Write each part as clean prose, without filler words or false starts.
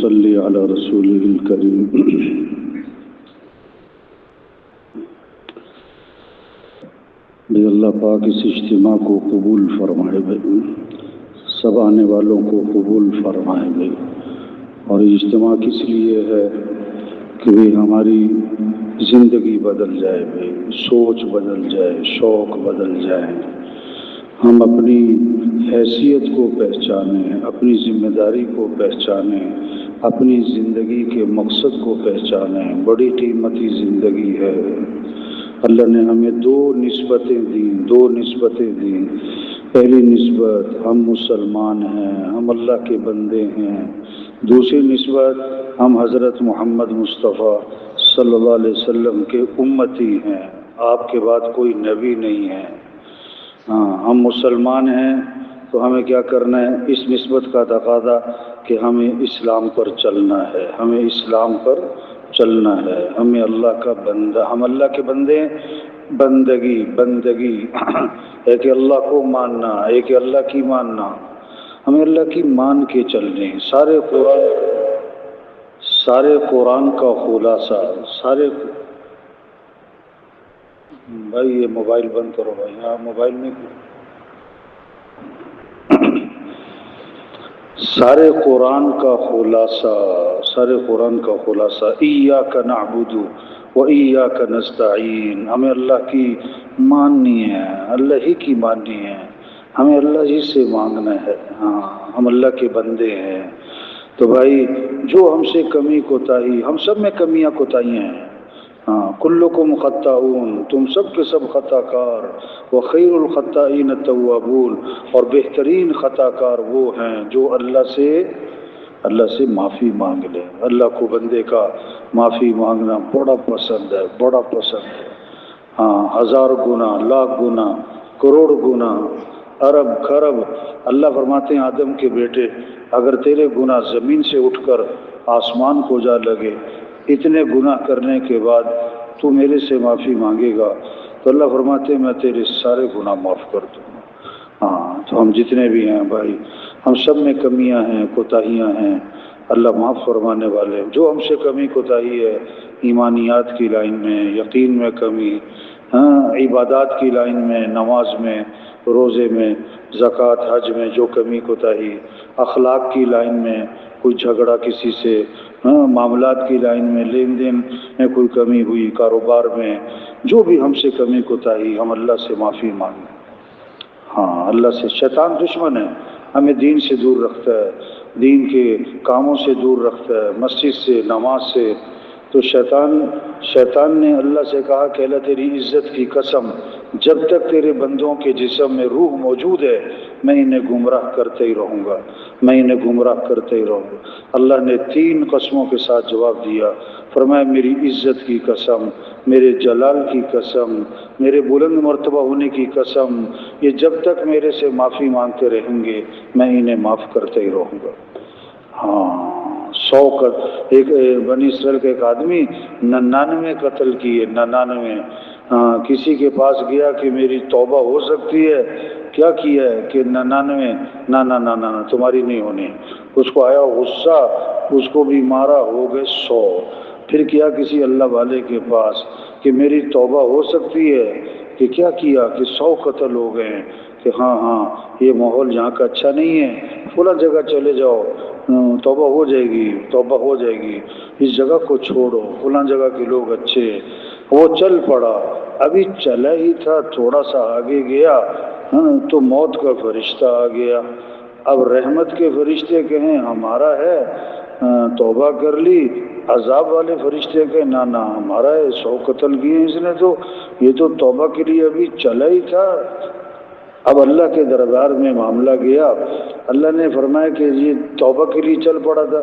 صلی علی رسولہ الکریم۔ اللہ پاک اس اجتماع کو قبول فرمائے بھائی، سب آنے والوں کو قبول فرمائے بھائی۔ اور اجتماع کس لیے ہے کہ بھائی ہماری زندگی بدل جائے بھائی، سوچ بدل جائے، شوق بدل جائے، ہم اپنی حیثیت کو پہچانیں، اپنی ذمہ داری کو پہچانیں، اپنی زندگی کے مقصد کو پہچانیں۔ بڑی قیمتی زندگی ہے۔ اللہ نے ہمیں دو نسبتیں دیں۔ پہلی نسبت ہم مسلمان ہیں، ہم اللہ کے بندے ہیں۔ دوسری نسبت ہم حضرت محمد مصطفیٰ صلی اللہ علیہ وسلم کے امتی ہیں، آپ کے بعد کوئی نبی نہیں ہے۔ ہم مسلمان ہیں تو ہمیں کیا کرنا ہے؟ اس نسبت کا تقاضا کہ ہمیں اسلام پر چلنا ہے، ہمیں اسلام پر چلنا ہے، ہمیں اللہ کا بندہ، ہم اللہ کے بندے ہیں۔ بندگی ہے کہ اللہ کو ماننا، ہے کہ اللہ کی ماننا، ہمیں اللہ کی مان کے چلنے۔ سارے قرآن کا خلاصہ، بھائی یہ موبائل بند کرو بھائی، ہاں موبائل میں سارے قرآن کا خلاصہ ایاک نعبد و ایاک نستعین، ہمیں اللہ کی ماننی ہے، اللہ ہی کی ماننی ہے، ہمیں اللہ ہی سے مانگنا ہے۔ ہم اللہ کے بندے ہیں۔ تو بھائی جو ہم سے کمی کوتاہی، ہم سب میں کمیاں کوتاہیاں ہیں، کلکم خطاؤن، تم سب کے سب خطا کار، وخیر الخطائین التوابون، اور بہترین خطا کار وہ ہیں جو اللہ سے معافی مانگ لے۔ اللہ کو بندے کا معافی مانگنا بڑا پسند ہے۔ ہزار گنا، لاکھ گنا، کروڑ گنا، ارب خرب۔ اللہ فرماتے ہیں آدم کے بیٹے، اگر تیرے گناہ زمین سے اٹھ کر آسمان کو جا لگے، اتنے گناہ کرنے کے بعد تو میرے سے معافی مانگے گا تو اللہ فرماتے ہیں میں تیرے سارے گناہ معاف کر دوں گا۔ تو ہم جتنے بھی ہیں بھائی، ہم سب میں کمیاں ہیں، کوتاہیاں ہیں، اللہ معاف فرمانے والے۔ جو ہم سے کمی کوتاہی ہے، ایمانیات کی لائن میں، یقین میں کمی، عبادات کی لائن میں، نماز میں، روزے میں، زکوٰۃ، حج میں جو کمی کوتاہی، اخلاق کی لائن میں کوئی جھگڑا کسی سے، معاملات کی لائن میں، لین دین میں کوئی کمی ہوئی، کاروبار میں جو بھی ہم سے کمی کوتاہی، ہم اللہ سے معافی مانگیں۔ اللہ سے، شیطان دشمن ہے، ہمیں دین سے دور رکھتا ہے، دین کے کاموں سے دور رکھتا ہے، مسجد سے، نماز سے۔ تو شیطان نے اللہ سے کہا کہ اللہ تیری عزت کی قسم، جب تک تیرے بندوں کے جسم میں روح موجود ہے میں انہیں گمراہ کرتے ہی رہوں گا۔ اللہ نے 3 قسموں کے ساتھ جواب دیا، فرمایا میری عزت کی قسم، میرے جلال کی قسم، میرے بلند مرتبہ ہونے کی قسم، یہ جب تک میرے سے معافی مانگتے رہیں گے میں انہیں معاف کرتے ہی رہوں گا۔ 100 ایک بنی اسرائیل کا ایک آدمی 99 قتل کیے، 99۔ کسی کے پاس گیا کہ میری توبہ ہو سکتی ہے، کیا کیا ہے کہ 99، نہ تمہاری نہیں ہونی۔ اس کو آیا غصہ، اس کو بھی مارا، ہو گئے 100۔ پھر کیا کسی اللہ والے کے پاس کہ میری توبہ ہو سکتی ہے، کہ کیا کیا کہ 100 قتل ہو گئے ہیں، کہ ہاں یہ ماحول یہاں کا اچھا نہیں ہے، فلاں جگہ چلے جاؤ، توبہ ہو جائے گی، اس جگہ کو چھوڑو، فلاں جگہ کے لوگ اچھے۔ وہ چل پڑا، ابھی چلا ہی تھا، تھوڑا سا آگے گیا تو موت کا فرشتہ آ گیا۔ اب رحمت کے فرشتے کہیں ہمارا ہے، توبہ کر لی، عذاب والے فرشتے کہیں نہ ہمارا ہے، 100 قتل کیے اس نے، تو یہ تو توبہ کے لیے ابھی چلا ہی تھا۔ اب اللہ کے دربار میں معاملہ گیا، اللہ نے فرمایا کہ یہ توبہ کے لیے چل پڑا تھا،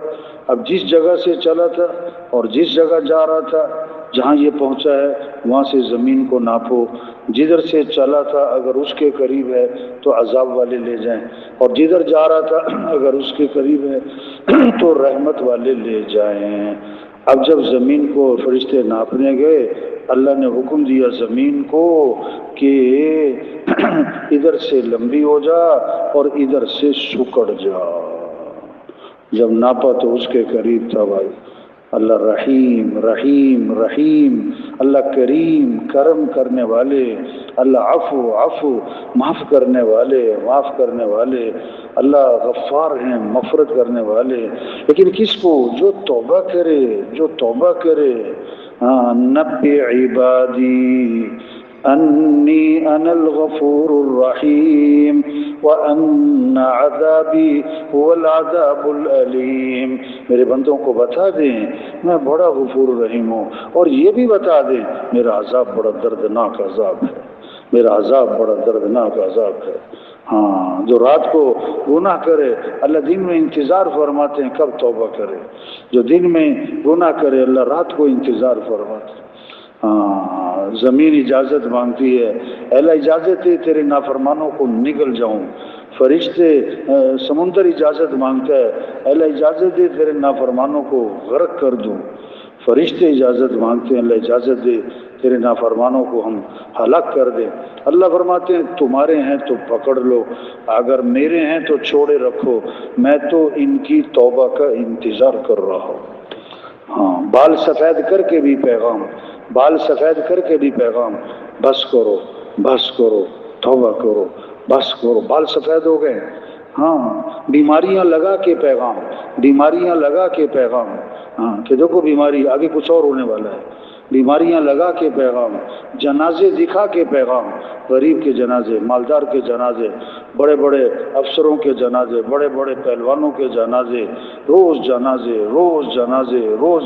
اب جس جگہ سے چلا تھا اور جس جگہ جا رہا تھا، جہاں یہ پہنچا ہے وہاں سے زمین کو ناپو، جدھر سے چلا تھا اگر اس کے قریب ہے تو عذاب والے لے جائیں، اور جدھر جا رہا تھا اگر اس کے قریب ہے تو رحمت والے لے جائیں۔ اب جب زمین کو فرشتے ناپنے گئے، اللہ نے حکم دیا زمین کو کہ ادھر سے لمبی ہو جا اور ادھر سے سکڑ جا۔ جب ناپا تو اس کے قریب تھا بھائی۔ اللہ رحیم رحیم رحیم، اللہ کریم کرم کرنے والے، اللہ عفو عفو معاف کرنے والے معاف کرنے والے، اللہ غفار ہیں مغفرت کرنے والے۔ لیکن کس کو؟ جو توبہ کرے، جو توبہ کرے۔ ہاں، نبی عبادی انی انا الغفور الرحیم وان عذابی هو العذاب العلیم۔ میرے بندوں کو بتا دیں میں بڑا غفور رحیم ہوں، اور یہ بھی بتا دیں میرا عذاب بڑا دردناک عذاب ہے، میرا عذاب بڑا دردناک عذاب ہے۔ ہاں، جو رات کو گناہ کرے اللہ دن میں انتظار فرماتے ہیں کب توبہ کرے، جو دن میں گناہ کرے اللہ رات کو انتظار فرماتے ہیں۔ ہاں، زمین اجازت مانگتی ہے، اللہ اجازت ہے تیرے نافرمانوں کو نگل جاؤں۔ فرشتے سمندر اجازت مانگتا ہے، اللہ اجازت دے تیرے نافرمانوں کو غرق کر دوں۔ فرشتے اجازت مانگتے ہیں، اللہ اجازت دے تیرے نافرمانوں کو ہم ہلاک کر دیں۔ اللہ فرماتے ہیں تمہارے ہیں تو پکڑ لو، اگر میرے ہیں تو چھوڑے رکھو، میں تو ان کی توبہ کا انتظار کر رہا ہوں۔ ہاں، بال سفید کر کے بھی پیغام، بال سفید کر کے بھی پیغام، بس کرو بس کرو توبہ کرو بس کرو، بال سفید ہو گئے۔ ہاں، بیماریاں لگا کے پیغام، بیماریاں لگا کے پیغام، ہاں کہ دیکھو بیماری آگے کچھ اور ہونے والا ہے، بیماریاں لگا کے پیغام، جنازے دکھا کے پیغام، غریب کے جنازے، مالدار کے جنازے، بڑے بڑے افسروں کے جنازے، بڑے بڑے پہلوانوں کے جنازے، روز جنازے روز جنازے روز،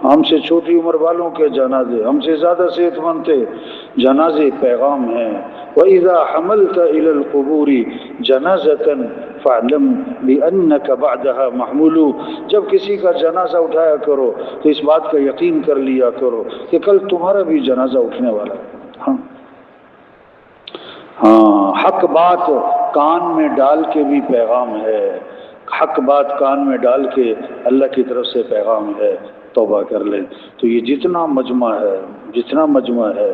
ہم سے چھوٹی عمر والوں کے جنازے، ہم سے زیادہ صحت مند تھے جنازے، پیغام ہیں۔ وَإِذَا حَمَلْتَ إِلَى الْقُبُورِ جَنَازَةً فَاعْلَمْ بِأَنَّكَ بَعْدَهَا مَحْمُولُ۔ جب کسی کا جنازہ اٹھایا کرو تو اس بات کا یقین کر لیا کرو کہ کل تمہارا بھی جنازہ اٹھنے والا ہے۔ ہاں ہاں، حق بات کان میں ڈال کے بھی پیغام ہے، حق بات کان میں ڈال کے اللہ کی طرف سے پیغام ہے، توبہ کر لیں۔ تو یہ جتنا مجمع ہے، جتنا مجمع ہے،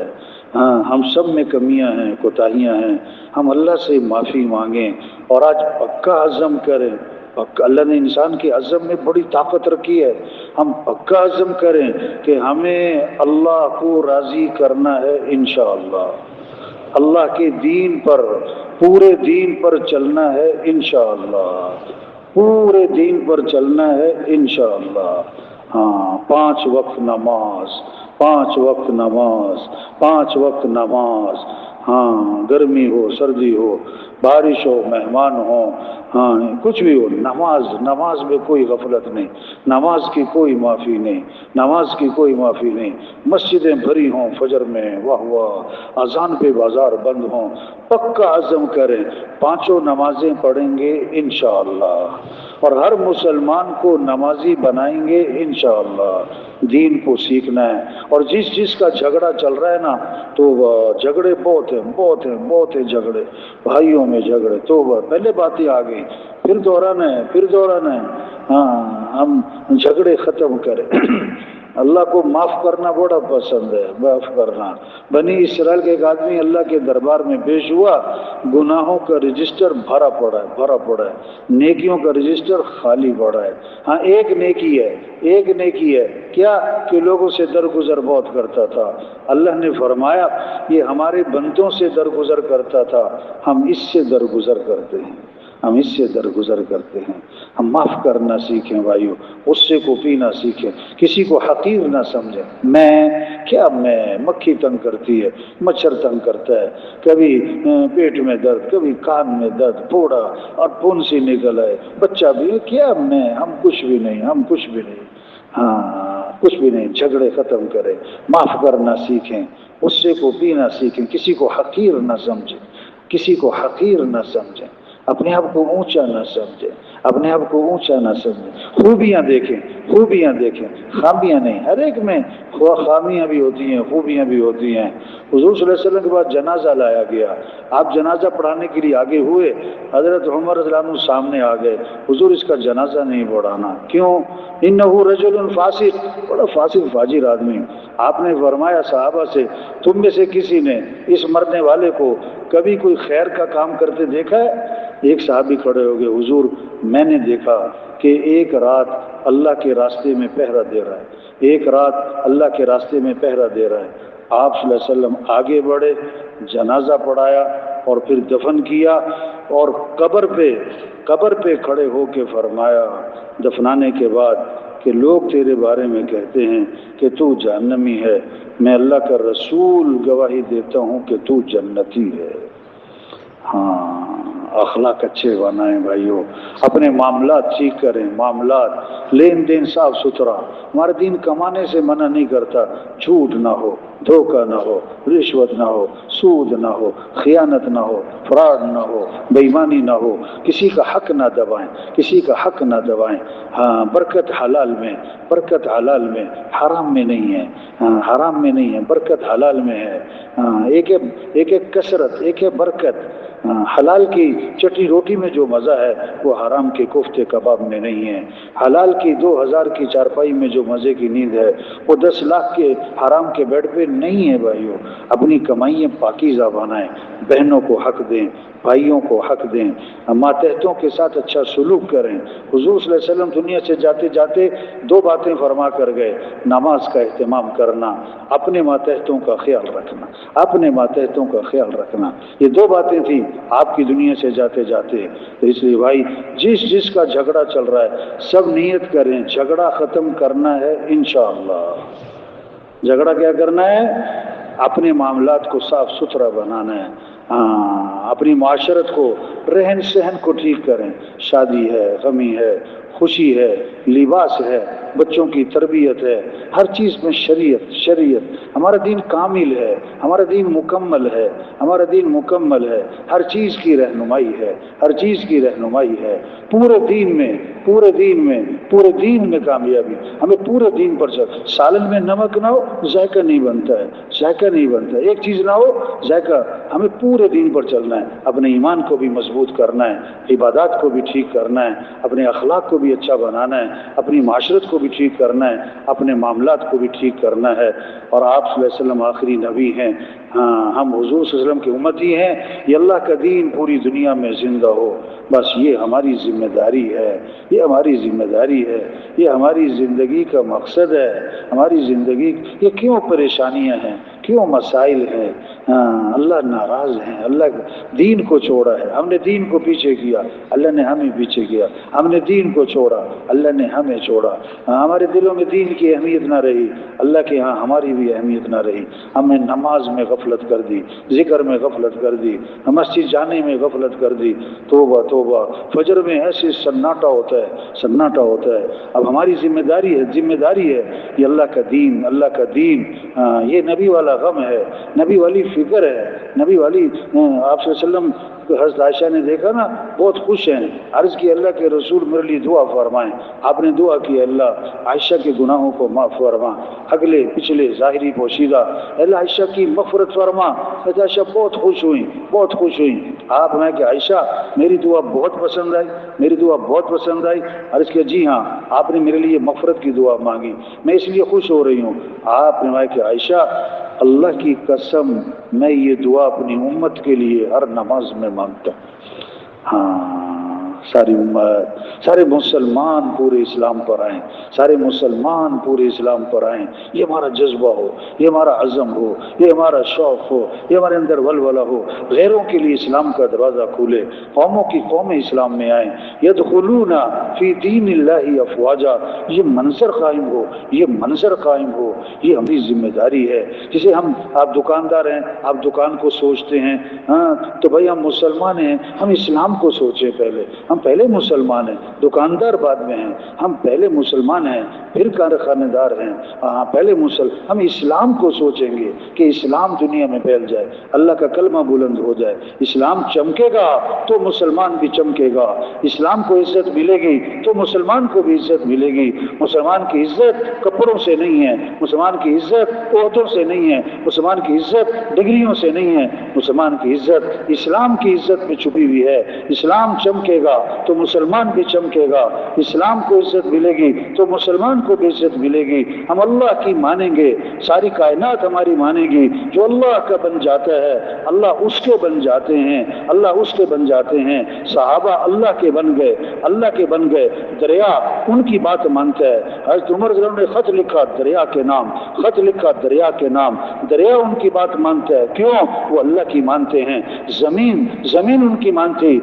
ہاں ہم سب میں کمیاں ہیں کوتاہیاں ہیں، ہم اللہ سے معافی مانگیں اور آج پکا عزم کریں۔ اللہ نے انسان کے عزم میں بڑی طاقت رکھی ہے، ہم پکا عزم کریں کہ ہمیں اللہ کو راضی کرنا ہے انشاءاللہ، اللہ کے دین پر، پورے دین پر چلنا ہے انشاءاللہ، پورے دین پر چلنا ہے انشاءاللہ۔ ہاں، 5 وقت نماز، 5 وقت نماز، 5 وقت نماز، ہاں گرمی ہو سردی ہو، بارش ہو مہمان ہو، ہاں کچھ بھی ہو، نماز، نماز میں کوئی غفلت نہیں، نماز کی کوئی معافی نہیں، نماز کی کوئی معافی نہیں۔ مسجدیں بھری ہوں فجر میں، واہ واہ، اذان پہ بازار بند ہوں، پکا عزم کریں 5 نمازیں پڑھیں گے انشاءاللہ، اور ہر مسلمان کو نمازی بنائیں گے انشاءاللہ۔ دین کو سیکھنا ہے، اور جس کا جھگڑا چل رہا ہے نا، تو جھگڑے بہت ہیں بہت ہیں بہت ہیں جھگڑے، بھائیوں میں جھگڑے، تو پہلے باتیں آ گئی پھر دہرانا ہے پھر دہرانا ہے۔ ہاں، ہم جھگڑے ختم کریں۔ اللہ کو معاف کرنا بڑا پسند ہے، معاف کرنا۔ بنی اسرائیل کے ایک آدمی اللہ کے دربار میں پیش ہوا، گناہوں کا رجسٹر بھرا پڑا ہے، بھرا پڑا ہے، نیکیوں کا رجسٹر خالی پڑا ہے۔ ہاں، ایک نیکی ہے، ایک نیکی ہے، کیا کہ لوگوں سے درگزر بہت کرتا تھا۔ اللہ نے فرمایا یہ ہمارے بندوں سے درگزر کرتا تھا، ہم اس سے درگزر کرتے ہیں، ہم اس سے درگزر کرتے ہیں۔ ہم معاف کرنا سیکھیں بھائیو، غصے کو پینا سیکھیں، کسی کو حقیر نہ سمجھیں۔ میں مکھی تنگ کرتی ہے، مچھر تنگ کرتا ہے، کبھی پیٹ میں درد، کبھی کان میں درد، پھوڑا اور پھنسی نکل آئے، بچہ بھی کیا ہم کچھ بھی نہیں، ہم کچھ بھی نہیں، ہاں کچھ بھی نہیں۔ جھگڑے ختم کریں، معاف کرنا سیکھیں، غصے کو پینا سیکھیں، کسی کو حقیر نہ سمجھیں، کسی کو حقیر نہ سمجھیں، اپنے آپ کو اونچا نہ سمجھیں، اپنے آپ کو اونچا نہ سمجھیں۔ خوبیاں دیکھیں، خوبیاں دیکھیں، خامیاں نہیں۔ ہر ایک میں خامیاں بھی ہوتی ہیں، خوبیاں بھی ہوتی ہیں۔ حضور صلی اللہ علیہ وسلم کے بعد جنازہ لایا گیا، آپ جنازہ پڑھانے کے لیے آگے ہوئے، حضرت عمر رضی اللہ عنہ سامنے آ گئے، حضور اس کا جنازہ نہیں پڑھانا، کیوں؟ انہ رجل فاسق، بڑا فاسق فاجر آدمی۔ آپ نے فرمایا صحابہ سے، تم میں سے کسی نے اس مرنے والے کو کبھی کوئی خیر کا کام کرتے دیکھا ہے؟ ایک صحابی کھڑے ہو گئے، حضور میں نے دیکھا کہ ایک رات اللہ کے راستے میں پہرا دے رہا ہے، ایک رات اللہ کے راستے میں پہرا دے رہا ہے۔ آپ صلی اللہ علیہ وسلم آگے بڑھے، جنازہ پڑھایا اور پھر دفن کیا، اور قبر پہ کھڑے ہو کے فرمایا دفنانے کے بعد کہ لوگ تیرے بارے میں کہتے ہیں کہ تو جہنمی ہے، میں اللہ کا رسول گواہی دیتا ہوں کہ تو جنتی ہے۔ ہاں، اخلاق اچھے بنائیں بھائیوں، اپنے معاملات ٹھیک کریں، معاملات لین دین صاف ستھرا۔ ہمارا دین کمانے سے منع نہیں کرتا، جھوٹ نہ ہو، دھوکہ نہ ہو، رشوت نہ ہو، سود نہ ہو، خیانت نہ ہو، فراڈ نہ ہو، بے ایمانی نہ ہو، کسی کا حق نہ دبائیں، کسی کا حق نہ دبائیں۔ ہاں، برکت حلال میں، برکت حلال میں، حرام میں نہیں ہے۔ ہاں، حرام میں نہیں ہے، برکت حلال میں ہے۔ ہاں، ایک کثرت، ایک برکت۔ حلال کی چٹی روٹی میں جو مزہ ہے وہ حرام کے کوفتے کباب میں نہیں ہے۔ حلال کی 2000 کی چارپائی میں جو مزے کی نیند ہے وہ 10 لاکھ کے حرام کے بیڈ پہ نہیں ہے۔ بھائیوں، اپنی کمائیاں پاکیزہ بنائیں، بہنوں کو حق دیں، بھائیوں کو حق دیں، ماتحتوں کے ساتھ اچھا سلوک کریں۔ حضور صلی اللہ علیہ وسلم دنیا سے جاتے جاتے 2 باتیں فرما کر گئے، نماز کا اہتمام کرنا، اپنے ماتحتوں کا خیال رکھنا، اپنے ماتحتوں کا خیال رکھنا۔ یہ 2 باتیں تھیں آپ کی دنیا سے جاتے جاتے۔ تو اس لیے بھائی، جس کا جھگڑا چل رہا ہے سب نیت کریں جھگڑا ختم کرنا ہے انشاءاللہ۔ جھگڑا کیا کرنا ہے؟ اپنے معاملات کو صاف ستھرا بنانا ہے۔ اپنی معاشرت کو، رہن سہن کو ٹھیک کریں۔ شادی ہے، غمی ہے، خوشی ہے، لباس ہے، بچوں کی تربیت ہے، ہر چیز میں شریعت۔ ہمارا دین کامل ہے، ہمارا دین مکمل ہے، ہمارا دین مکمل ہے، ہر چیز کی رہنمائی ہے، ہر چیز کی رہنمائی ہے۔ پورے دین میں کامیابی، ہمیں پورے دین پر چل۔ سالن میں نمک نہ ہو ذائقہ نہیں بنتا ہے، ذائقہ نہیں بنتا ہے۔ ایک چیز نہ ہو ذائقہ، ہمیں پورے دین پر چلنا ہے۔ اپنے ایمان کو بھی مضبوط کرنا ہے، عبادات کو بھی ٹھیک کرنا ہے، اپنے اخلاق کو بھی اچھا بنانا ہے، اپنی معاشرت کو بھی ٹھیک کرنا ہے، اپنے معاملات کو بھی ٹھیک کرنا ہے۔ اور آپ صلی اللہ علیہ وسلم آخری نبی ہیں، ہم حضور صلی اللہ علیہ وسلم کے امتی ہیں۔ یہ اللہ کا دین پوری دنیا میں زندہ ہو، بس یہ ہماری ذمہ داری ہے، یہ ہماری ذمہ داری ہے، یہ ہماری زندگی کا مقصد ہے۔ ہماری زندگی، یہ کیوں پریشانیاں ہیں، کیوں مسائل ہیں؟ اللہ ناراض ہیں، اللہ دین کو چھوڑا ہے، ہم نے دین کو پیچھے کیا، اللہ نے ہمیں پیچھے کیا۔ ہم نے دین کو چھوڑا، اللہ نے ہمیں چھوڑا۔ ہمارے دلوں میں دین کی اہمیت نہ رہی، اللہ کے ہاں ہماری بھی اہمیت نہ رہی۔ ہم نے نماز میں غفلت کر دی، ذکر میں غفلت کر دی، مسجد جانے میں غفلت کر دی۔ توبہ توبہ، فجر میں ایسے سناٹا ہوتا ہے۔ اب ہماری ذمہ داری ہے یہ اللہ کا دین، اللہ کا دین، یہ نبی والا غم ہے، نبی والی فکر ہے، نبی والی۔ آپ صلی اللہ علیہ وسلم حضرت عائشہ نے دیکھا نا، بہت خوش ہیں، عرض کی اللہ کے رسول میرے لیے دعا فرمائیں۔ آپ نے دعا کی، اللہ عائشہ کے گناہوں کو معاف فرما، اگلے پچھلے ظاہری پوشیدہ، اللہ عائشہ کی مغفرت فرما۔ حضرت عائشہ بہت خوش ہوئیں۔ آپ نے کہ عائشہ میری دعا بہت پسند آئی، عرض کیا جی ہاں، آپ نے میرے لیے مغفرت کی دعا مانگی، میں اس لیے خوش ہو رہی ہوں۔ آپ نے کہ عائشہ اللہ کی قسم میں یہ دعا اپنی امت کے لیے ہر نماز میں مانگتا ہوں۔ ہاں، ساری امت، سارے مسلمان پورے اسلام پر آئیں، سارے مسلمان پورے اسلام پر آئیں۔ یہ ہمارا جذبہ ہو، یہ ہمارا عزم ہو، یہ ہمارا شوق ہو، یہ ہمارے اندر ولولہ ہو، غیروں کے لیے اسلام کا دروازہ کھولے، قوموں کی قومیں اسلام میں آئیں، یدخلون فی دین اللہ افواجا۔ یہ منظر قائم ہو، یہ ہماری ذمہ داری ہے۔ جسے آپ دکاندار ہیں، آپ دکان کو سوچتے ہیں، تو بھائی ہم مسلمان ہیں، ہم اسلام کو سوچیں ہم پہلے مسلمان ہیں، دکاندار بعد میں ہیں۔ ہم پہلے مسلمان ہیں، پھر کارخانے دار ہیں۔ پہلے ہم اسلام کو سوچیں گے کہ اسلام دنیا میں پھیل جائے، اللہ کا کلمہ بلند ہو جائے۔ اسلام چمکے گا تو مسلمان بھی چمکے گا، اسلام کو عزت ملے گی تو مسلمان کو بھی عزت ملے گی۔ مسلمان کی عزت کپڑوں سے نہیں ہے، مسلمان کی عزت عہدوں سے نہیں ہے، مسلمان کی عزت ڈگریوں سے نہیں ہے، مسلمان کی عزت اسلام کی عزت میں چھپی ہوئی ہے۔ اسلام چمکے گا تو مسلمان بھی چمکے گا، اسلام کو عزت ملے گی تو مسلمان کو بھی عزت ملے گی۔ ہم اللہ کی مانیں گے، ساری کائنات ہماری مانے گی۔ جو اللہ کا بن جاتا ہے اللہ اس کے بن جاتے ہیں، اللہ اس کے بن جاتے ہیں۔ صحابہ اللہ کے بن گئے، اللہ کے بن گئے۔ دریا ان کی بات مانتا ہے۔ حضرت عمر رضی اللہ عنہ نے خط لکھا دریا کے نام، خط لکھا دریا کے نام۔ دریا ان کی بات مانتا ہے، کیوں؟ وہ اللہ کی مانتے ہیں۔ زمین ان کی مانتی،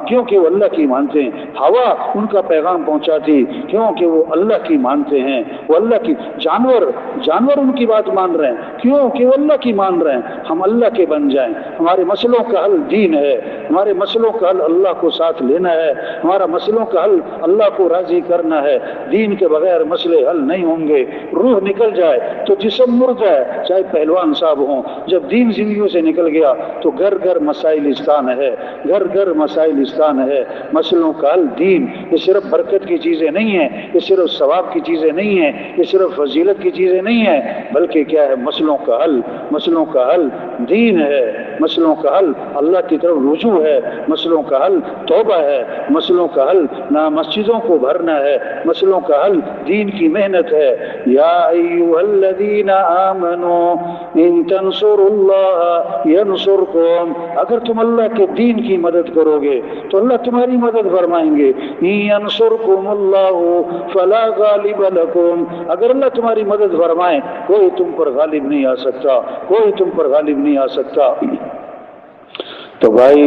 کیونکہ وہ اللہ کی مانتے ہیں۔ ہوا ان کا پیغام پہنچاتی، کیونکہ وہ اللہ کی مانتے ہیں، وہ اللہ کی۔ جانور ان کی بات مان رہے ہیں، کیوں کہ وہ اللہ کی مان رہے ہیں۔ ہم اللہ کے بن جائیں۔ ہمارے مسئلوں کا حل دین ہے، ہمارے مسئلوں کا حل اللہ کو ساتھ لینا ہے، ہمارا مسئلوں کا حل اللہ کو راضی کرنا ہے۔ دین کے بغیر مسئلے حل نہیں ہوں گے۔ روح نکل جائے تو جسم مر جائے، چاہے پہلوان صاحب ہوں۔ جب دین زندگیوں سے نکل گیا تو گھر گھر مسائلستان ہے، گھر گھر مسائلستان ہے۔ مسئلوں کا حل دین۔ یہ صرف برکت کی چیزیں نہیں ہیں، یہ صرف ثواب کی چیزیں نہیں ہیں، یہ صرف فضیلت کی چیزیں نہیں ہیں، بلکہ کیا ہے؟ مسئلوں کا حل۔ مسئلوں کا حل دین ہے، مسئلوں کا حل اللہ کی طرف رجوع ہے، مسئلوں کا حل توبہ ہے، مسئلوں کا حل نہ مسجدوں کو بھرنا ہے، مسئلوں کا حل دین کی محنت ہے۔ یا ایھا الذین آمنوا ان تنصروا اللہ ینصرکم، اگر تم اللہ کے دین کی مدد کرو گے تو اللہ تمہاری مدد فرمائیں گے۔ ان ینصرکم اللہ فلا غالب لکم، اگر اللہ تمہاری مدد فرمائے کوئی تم پر غالب نہیں آ سکتا، کوئی تم پر غالب نہیں آ سکتا۔ تو بھائی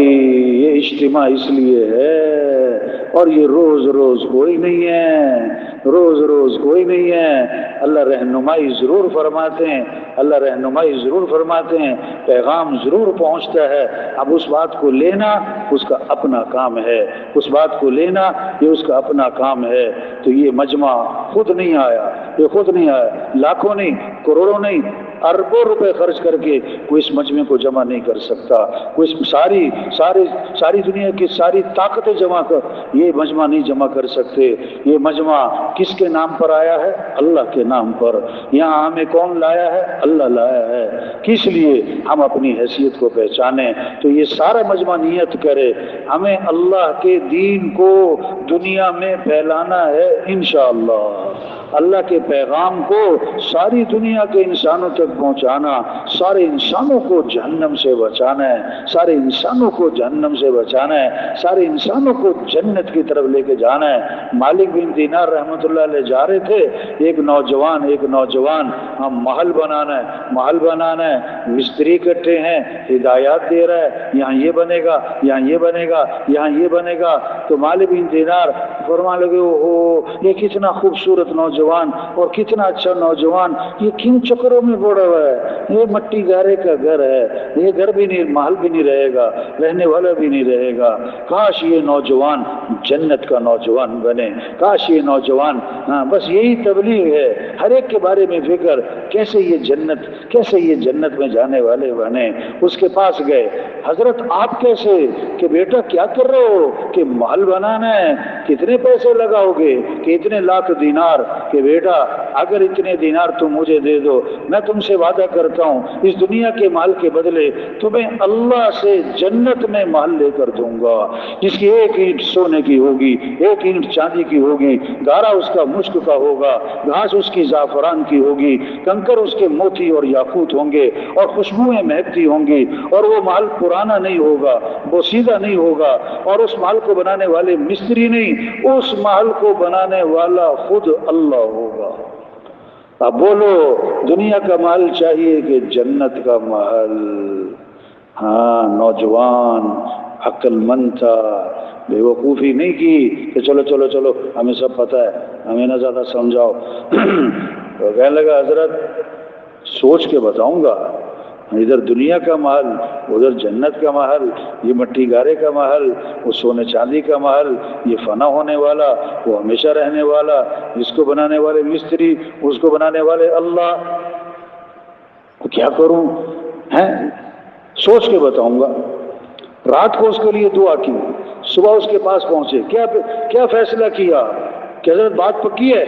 یہ اجتماع اس لیے ہے، اور یہ روز روز کوئی نہیں ہے، روز روز کوئی نہیں ہے۔ اللہ رہنمائی ضرور فرماتے ہیں، اللہ رہنمائی ضرور فرماتے ہیں، پیغام ضرور پہنچتا ہے۔ اب اس بات کو لینا اس کا اپنا کام ہے، اس بات کو لینا یہ اس کا اپنا کام ہے۔ تو یہ مجمع خود نہیں آیا، یہ خود نہیں آیا، لاکھوں نہیں، کروڑوں نہیں، اربوں روپے خرچ کر کے کوئی اس مجمع کو جمع نہیں کر سکتا۔ کوئی ساری دنیا کی ساری طاقتیں جمع کر یہ مجمع نہیں جمع کر سکتے۔ یہ مجمع کس کے نام پر آیا ہے؟ اللہ کے نام پر۔ یہاں ہمیں کون لایا ہے؟ اللہ لایا ہے۔ کس لیے؟ ہم اپنی حیثیت کو پہچانیں۔ تو یہ سارا مجمع نیت کرے، ہمیں اللہ کے دین کو دنیا میں پھیلانا ہے انشاءاللہ۔ اللہ کے پیغام کو ساری دنیا کے انسانوں تک پہنچانا، سارے انسانوں کو جہنم سے بچانا ہے، سارے انسانوں کو جہنم سے بچانا ہے، سارے انسانوں کو جنت کی طرف لے کے جانا ہے۔ مالک بن دینار رحمۃ اللہ علیہ جا رہے تھے، ایک نوجوان ہم محل بنانا ہے، مستری اکٹھے ہیں، ہدایات دے رہا ہے، یہاں یہ بنے گا، یہاں یہ بنے گا، یہاں یہ بنے گا۔ تو مالک بن دینار فرمانے لگے یہ کتنا خوبصورت نوجوان اور کتنا اچھا نوجوان، یہ کن چکروں میں پڑا ہوا ہے؟ یہ مٹی گارے کا گھر ہے، یہ گھر بھی نہیں، محل بھی نہیں رہے گا، رہنے والا بھی نہیں رہے گا۔ کاش یہ نوجوان جنت کا نوجوان بنے، کاش یہ نوجوان بس یہی تبلیغ ہے، ہر ایک کے بارے میں فکر، کیسے یہ جنت میں جانے والے بنے۔ اس کے پاس گئے، حضرت آپ کیسے؟ کہ بیٹا کیا کر رہے ہو؟ کہ محل بنانا ہے، کتنے پیسے لگاؤ گے؟ کہ اتنے لاکھ دینار۔ کہ بیٹا اگر اتنے دینار تم مجھے دے دو، میں تم سے وعدہ کرتا ہوں اس دنیا کے محل کے بدلے تمہیں اللہ سے جنت میں محل لے کر دوں گا، جس کی ایک اینٹ سونے کی ہوگی، ایک اینٹ چاندی کی ہوگی، گارا اس کا مشک کا ہوگا، گھاس اس کی زعفران کی ہوگی، کنکر اس کے موتی اور یاقوت ہوں گے، اور خوشبوئیں مہکتی ہوں گی، اور وہ محل پرانا نہیں ہوگا، بوسیدہ نہیں ہوگا، اور اس محل کو بنانے والے مستری نہیں، اس محل کو بنانے والا خود اللہ ہوگا۔ اب بولو دنیا کا محل چاہیے کہ جنت کا محل؟ ہاں، نوجوان عقل مند تھا، بے وقوفی نہیں کی کہ چلو ہمیں سب پتہ ہے، ہمیں نہ زیادہ سمجھاؤ۔ تو کہنے لگا حضرت سوچ کے بتاؤں گا، ادھر دنیا کا محل، ادھر جنت کا محل، یہ مٹی گارے کا محل، وہ سونے چاندی کا محل، یہ فنا ہونے والا، وہ ہمیشہ رہنے والا، جس کو بنانے والے مستری، اس کو بنانے والے اللہ۔ تو کیا کروں؟ سوچ کے بتاؤں گا۔ رات کو اس کے لیے دعا کی، صبح اس کے پاس پہنچے، کیا فیصلہ کیا کہ حضرت بات پکی ہے؟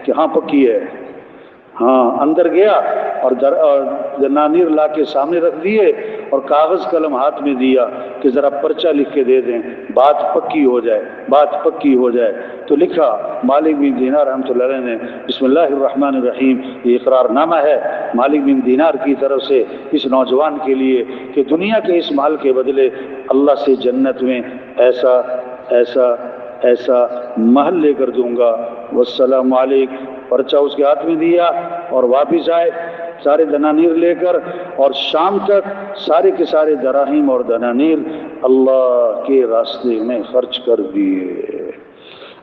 کہ ہاں پکی ہے۔ ہاں اندر گیا اور دنانیر لا کے سامنے رکھ دیے اور کاغذ قلم ہاتھ میں دیا کہ ذرا پرچہ لکھ کے دے دیں، بات پکی ہو جائے، بات پکی ہو جائے۔ تو لکھا مالک بن دینار رحمۃ اللہ علیہ نے، بسم اللہ الرحمن الرحیم، یہ اقرار نامہ ہے مالک بن دینار کی طرف سے اس نوجوان کے لیے کہ دنیا کے اس مال کے بدلے اللہ سے جنت میں ایسا ایسا ایسا محل لے کر دوں گا، والسلام علیک۔ پرچہ اس کے ہاتھ میں دیا اور واپس آئے سارے دنانیر لے کر، اور شام تک سارے کے سارے دراہیم اور دنانیر اللہ کے راستے میں خرچ کر دیے۔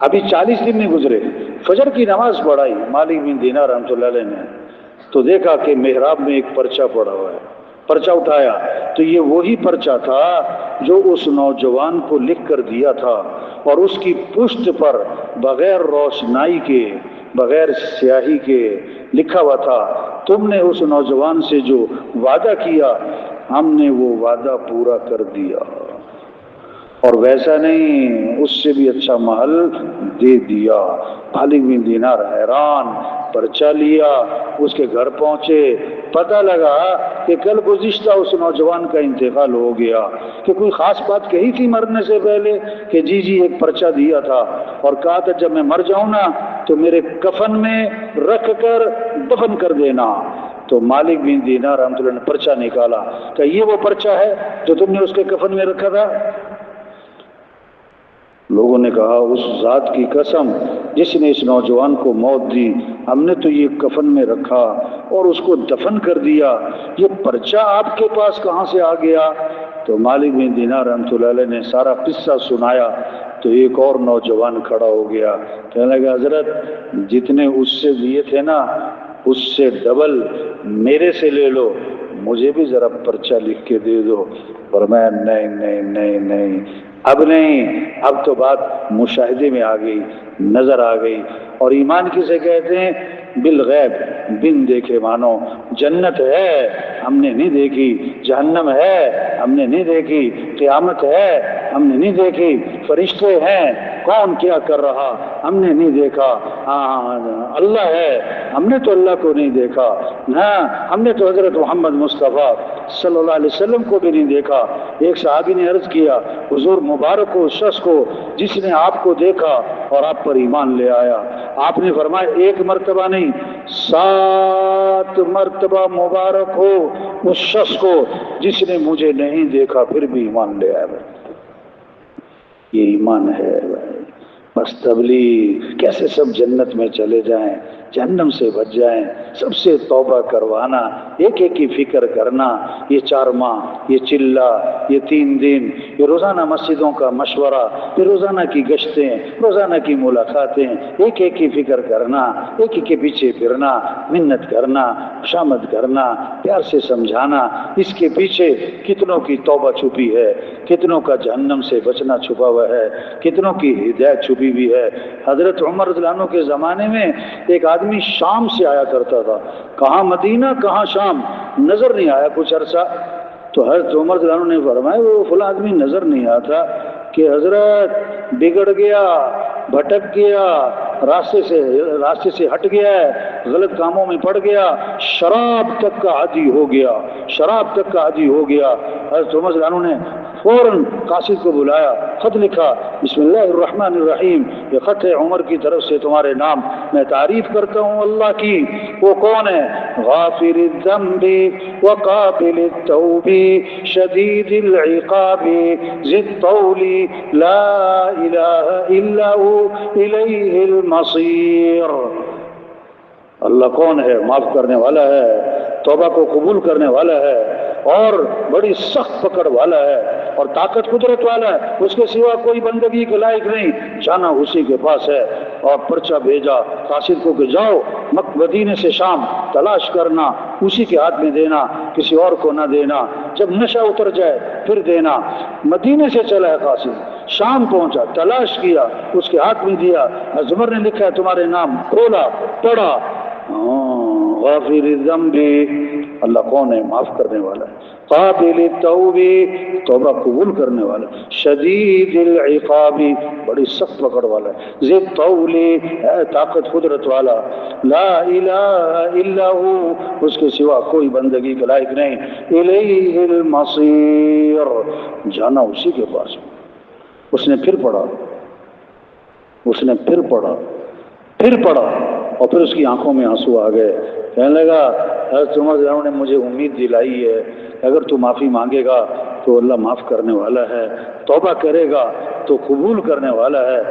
ابھی 40 دن نہیں گزرے، فجر کی نماز پڑھائی مالک بن دینار رحمۃ اللہ علیہ نے، تو دیکھا کہ محراب میں ایک پرچہ پڑا ہوا ہے۔ پرچہ اٹھایا تو یہ وہی پرچہ تھا جو اس نوجوان کو لکھ کر دیا تھا، اور اس کی پشت پر بغیر روشنائی کے، بغیر سیاہی کے لکھا ہوا تھا، تم نے اس نوجوان سے جو وعدہ کیا ہم نے وہ وعدہ پورا کر دیا، اور ویسا نہیں اس سے بھی اچھا محل دے دیا۔ مالک بن دینار حیران، پرچہ لیا، اس کے گھر پہنچے، پتہ لگا کہ کل گزشتہ اس نوجوان کا انتقال ہو گیا، کہ کوئی خاص بات کہی تھی مرنے سے پہلے کہ جی ایک پرچہ دیا تھا اور کہا تھا جب میں مر جاؤں نا تو میرے کفن میں رکھ کر دفن کر دینا۔ تو مالک بن دینار رحمۃ اللہ نے پرچہ نکالا کہ یہ وہ پرچہ ہے جو تم نے اس کے کفن میں رکھا تھا؟ لوگوں نے کہا اس ذات کی قسم جس نے اس نوجوان کو موت دی، ہم نے تو یہ کفن میں رکھا اور اس کو دفن کر دیا، یہ پرچہ آپ کے پاس کہاں سے آ گیا؟ تو مالک بن دینار رحمۃ اللہ علیہ نے سارا قصہ سنایا تو ایک اور نوجوان کھڑا ہو گیا، کہنے لگا حضرت جتنے اس سے دیے تھے نا اس سے ڈبل میرے سے لے لو، مجھے بھی ذرا پرچہ لکھ کے دے دو۔ فرمایا نہیں نہیں نہیں نہیں، اب نہیں، اب تو بات مشاہدے میں آ گئی، نظر آ گئی۔ اور ایمان کسے کہتے ہیں؟ بالغیب، بن دیکھے مانو۔ جنت ہے ہم نے نہیں دیکھی، جہنم ہے ہم نے نہیں دیکھی، قیامت ہے ہم نے نہیں دیکھی، فرشتے ہیں کون کیا کر رہا ہم نے نہیں دیکھا، ہاں اللہ ہے ہم نے تو اللہ کو نہیں دیکھا، ہاں ہم نے تو حضرت محمد مصطفیٰ صلی اللہ علیہ وسلم کو بھی نہیں دیکھا۔ ایک صحابی نے عرض کیا حضور مبارک ہو اس شخص کو جس نے آپ کو دیکھا اور آپ پر ایمان لے آیا۔ آپ نے فرمایا ایک مرتبہ نہیں 7 مرتبہ مبارک ہو اس شخص کو جس نے مجھے نہیں دیکھا پھر بھی ایمان لے آیا۔ یہ ایمان ہے بس۔ تبلیغ کیسے سب جنت میں چلے جائیں، جہنم سے بچ جائیں، سب سے توبہ کروانا، ایک ایک کی فکر کرنا، یہ 4 ماہ، یہ چلہ، یہ 3 دن، یہ روزانہ مسجدوں کا مشورہ، یہ روزانہ کی گشتیں، روزانہ کی ملاقاتیں، ایک ایک کی فکر کرنا، ایک ایک کے پیچھے پھرنا، منت کرنا، خوشامد کرنا، پیار سے سمجھانا۔ اس کے پیچھے کتنوں کی توبہ چھپی ہے، کتنوں کا جہنم سے بچنا چھپا ہوا ہے، کتنوں کی ہدایت چھپی ہوئی ہے۔ حضرت عمر رضی اللہ عنہ کے زمانے میں ایک آدمی شام سے آیا کرتا تھا، کہاں مدینہ کہاں شام، نظر نہیں آیا کچھ عرصہ۔ تو حضرت عمر رضی اللہ عنہ نے فرمایا وہ فلاں آدمی نظر نہیں آتا کہ حضرت بگڑ گیا، بھٹک گیا، راستے سے ہٹ گیا ہے، غلط کاموں میں پڑ گیا، شراب تک کا عادی ہو گیا، شراب تک کا عادی ہو گیا۔ حضرت عمر رضی اللہ عنہ نے فوراً قاصد کو بلایا، خط لکھا بسم اللہ الرحمن الرحیم، یہ خط ہے عمر کی طرف سے تمہارے نام، میں تعریف کرتا ہوں اللہ کی۔ وہ کون ہے؟ غافر الذنب وقابل التوب شدید العقاب ذی الطول لا الہ الا هو الیہ المصیر۔ اللہ کون ہے؟ معاف کرنے والا ہے، توبہ کو قبول کرنے والا ہے، اور بڑی سخت پکڑ والا ہے، اور طاقت قدرت والا ہے، اس کے سوا کوئی بندگی کے لائق نہیں، جانا اسی کے پاس ہے۔ اور پرچہ بھیجا قاصد کو کہ جاؤ مدینے سے شام تلاش کرنا، اسی کے ہاتھ میں دینا، کسی اور کو نہ دینا، جب نشہ اتر جائے پھر دینا۔ مدینے سے چلا ہے قاصد، شام پہنچا، تلاش کیا، اس کے ہاتھ میں دیا، عمر نے لکھا ہے تمہارے نام، کھولا، پڑھا غافر الذنب اللہ کون ہے؟ معاف کرنے والا ہے، قابل التوب، توبہ قبول کرنے والا، شدید العقاب، بڑی سخت پکڑ والا ہے، ذی الطول، طاقت قدرت والا، لا الہ الا ہو، اس کے سوا کوئی بندگی کے لائق نہیں، الیہ المصیر، جانا اسی کے پاس۔ اس نے پھر پڑھا، اس نے پھر پڑھا، پھر پڑھا، اور پھر اس کی آنکھوں میں آنسو آ گئے، کہنے لگا حضرت عمر رضی اللہ عنہ نے مجھے امید دلائی ہے اگر تو معافی مانگے گا تو اللہ معاف کرنے والا ہے، توبہ کرے گا تو قبول کرنے والا ہے،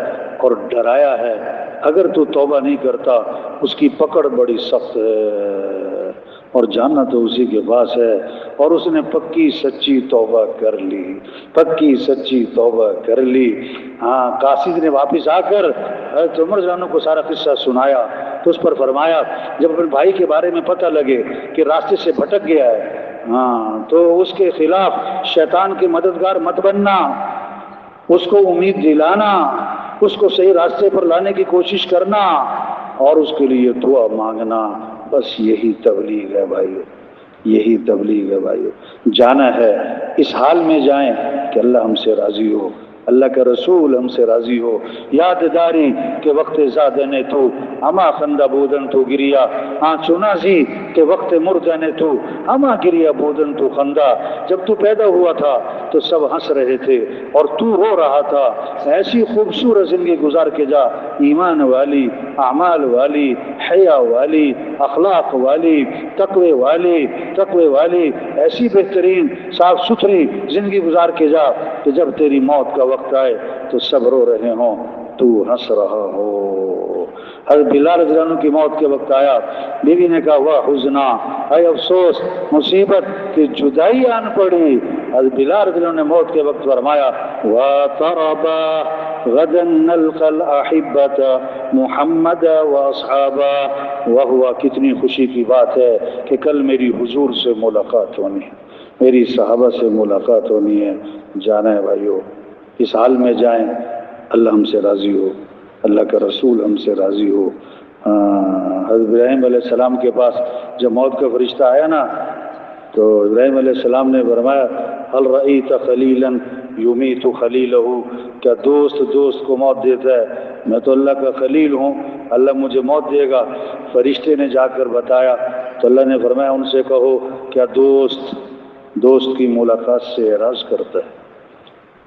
اور ڈرایا ہے اگر تو توبہ نہیں کرتا اس کی پکڑ بڑی سخت ہے، اور جاننا تو اسی کے پاس ہے۔ اور اس نے پکی سچی توبہ کر لی، پکی سچی توبہ کر لی۔ ہاں، قاصد نے واپس آ کر حضرت عمر رضی اللہ عنہ کو سارا قصہ سنایا تو اس پر فرمایا جب اپنے بھائی کے بارے میں پتہ لگے کہ راستے سے بھٹک گیا ہے، ہاں، تو اس کے خلاف شیطان کے مددگار مت بننا، اس کو امید دلانا، اس کو صحیح راستے پر لانے کی کوشش کرنا، اور اس کے لیے دعا مانگنا، بس یہی تبلیغ ہے بھائیو، یہی تبلیغ ہے بھائیو۔ جانا ہے اس حال میں جائیں کہ اللہ ہم سے راضی ہو، اللہ کا رسول ہم سے راضی ہو، یاد داری کہ وقت زادن تو اما خندہ بودن تو گریا، چنا سی کہ وقت مردن تو اما گریا بودن تو خندہ، جب تو پیدا ہوا تھا تو سب ہنس رہے تھے اور تو رو رہا تھا، ایسی خوبصورت زندگی گزار کے جا، ایمان والی، اعمال والی، حیا والی، اخلاق والی، تقوی والی، ایسی بہترین صاف ستھری زندگی گزار کے جا کہ جب تیری موت کا وقت آئے تو سب رو رہے ہوں، تو ہنس رہا ہو۔ حضرت بلال رضی اللہ عنہ کی موت کے وقت آیا، بیوی نے کہا واہ حزنا، اے افسوس، مصیبت کہ جدائی آن پڑی۔ حضرت بلال رضی اللہ عنہ نے موت کے وقت فرمایا وَطَرَبَا غَدًا نَلْقَى الْأَحِبَّةَ محمد وَأَصْحَابَا، وَهُوَ، کتنی خوشی کی بات ہے کہ کل میری حضور سے ملاقات ہونی ہے، میری صحابہ سے ملاقات ہونی ہے۔ جانا ہے بھائیو، اس حال میں جائیں اللہ ہم سے راضی ہو، اللہ کا رسول ہم سے راضی ہو۔ حضرت ابراہیم علیہ السلام کے پاس جب موت کا فرشتہ آیا نا تو ابراہیم علیہ السلام نے فرمایا هل رأیت خلیلا یمیت خلیلہ، کیا دوست کو موت دیتا ہے؟ میں تو اللہ کا خلیل ہوں، اللہ مجھے موت دے گا۔ فرشتے نے جا کر بتایا تو اللہ نے فرمایا ان سے کہو کیا دوست کی ملاقات سے اعراض کرتا ہے؟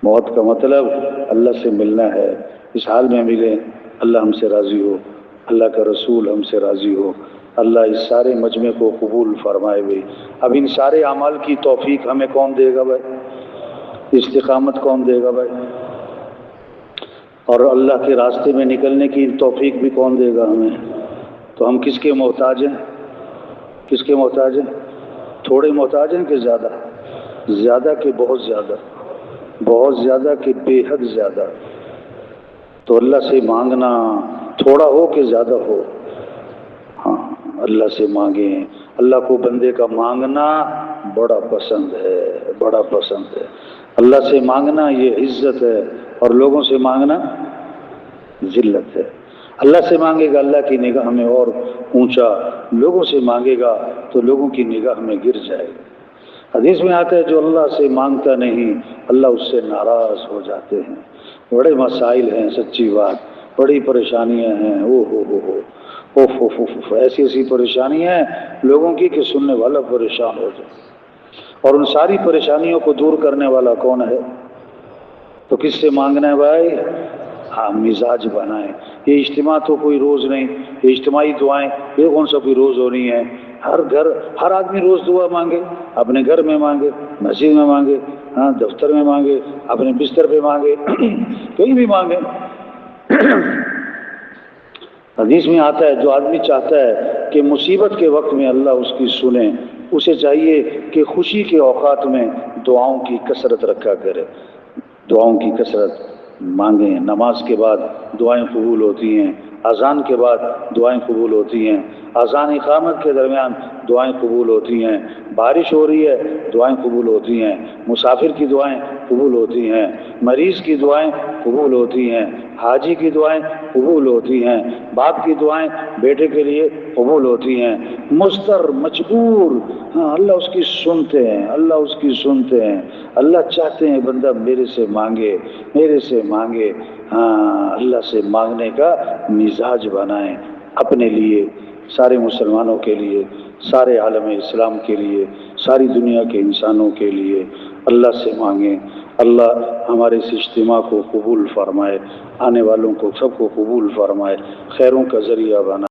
موت کا مطلب اللہ سے ملنا ہے، اس حال میں ملیں اللہ ہم سے راضی ہو، اللہ کا رسول ہم سے راضی ہو، اللہ اس سارے مجمع کو قبول فرمائے بھائی۔ اب ان سارے اعمال کی توفیق ہمیں کون دے گا بھائی؟ استقامت کون دے گا بھائی؟ اور اللہ کے راستے میں نکلنے کی توفیق بھی کون دے گا ہمیں؟ تو ہم کس کے محتاج ہیں؟ کس کے محتاج ہیں؟ تھوڑے محتاج ہیں کہ زیادہ کہ بہت زیادہ کہ بے حد زیادہ؟ تو اللہ سے مانگنا تھوڑا ہو کہ زیادہ ہو، ہاں اللہ سے مانگیں۔ اللہ کو بندے کا مانگنا بڑا پسند ہے، اللہ سے مانگنا یہ عزت ہے، اور لوگوں سے مانگنا ذلت ہے۔ اللہ سے مانگے گا اللہ کی نگاہ میں اور اونچا، لوگوں سے مانگے گا تو لوگوں کی نگاہ میں گر جائے گا۔ حدیث میں آتا ہے جو اللہ سے مانگتا نہیں اللہ اس سے ناراض ہو جاتے ہیں۔ بڑے مسائل ہیں، سچی بات، بڑی پریشانیاں ہیں، ایسی پریشانیاں ہیں لوگوں کی کہ سننے والا پریشان ہو جائے۔ اور ان ساری پریشانیوں کو دور کرنے والا کون ہے؟ تو کس سے مانگنا ہے بھائی؟ ہاں، مزاج بنائیں۔ یہ اجتماع تو کوئی روز نہیں، یہ اجتماعی دعائیں یہ کون سا کوئی روز ہو رہی ہیں؟ ہر آدمی روز دعا مانگے، اپنے گھر میں مانگے، مسجد میں مانگے، ہاں دفتر میں مانگے، اپنے بستر پہ مانگے، کہیں بھی مانگے۔ حدیث میں آتا ہے جو آدمی چاہتا ہے کہ مصیبت کے وقت میں اللہ اس کی سنے، اسے چاہیے کہ خوشی کے اوقات میں دعاؤں کی کثرت رکھا کرے، دعاؤں کی کثرت مانگیں۔ نماز کے بعد دعائیں قبول ہوتی ہیں، اذان کے بعد دعائیں قبول ہوتی ہیں، اذان اقامت کے درمیان دعائیں قبول ہوتی ہیں، بارش ہو رہی ہے دعائیں قبول ہوتی ہیں، مسافر کی دعائیں قبول ہوتی ہیں، مریض کی دعائیں قبول ہوتی ہیں، حاجی کی دعائیں قبول ہوتی ہیں، باپ کی دعائیں بیٹے کے لیے قبول ہوتی ہیں، مضطر مجبور، ہاں اللہ اس کی سنتے ہیں، اللہ اس کی سنتے ہیں، اللہ چاہتے ہیں بندہ میرے سے مانگے، میرے سے مانگے، ہاں اللہ سے مانگنے کا مزاج بنائیں اپنے لیے، سارے مسلمانوں کے لیے، سارے عالم اسلام کے لیے، ساری دنیا کے انسانوں کے لیے اللہ سے مانگیں۔ اللہ ہمارے اس اجتماع کو قبول فرمائے، آنے والوں کو سب کو قبول فرمائے، خیروں کا ذریعہ بنا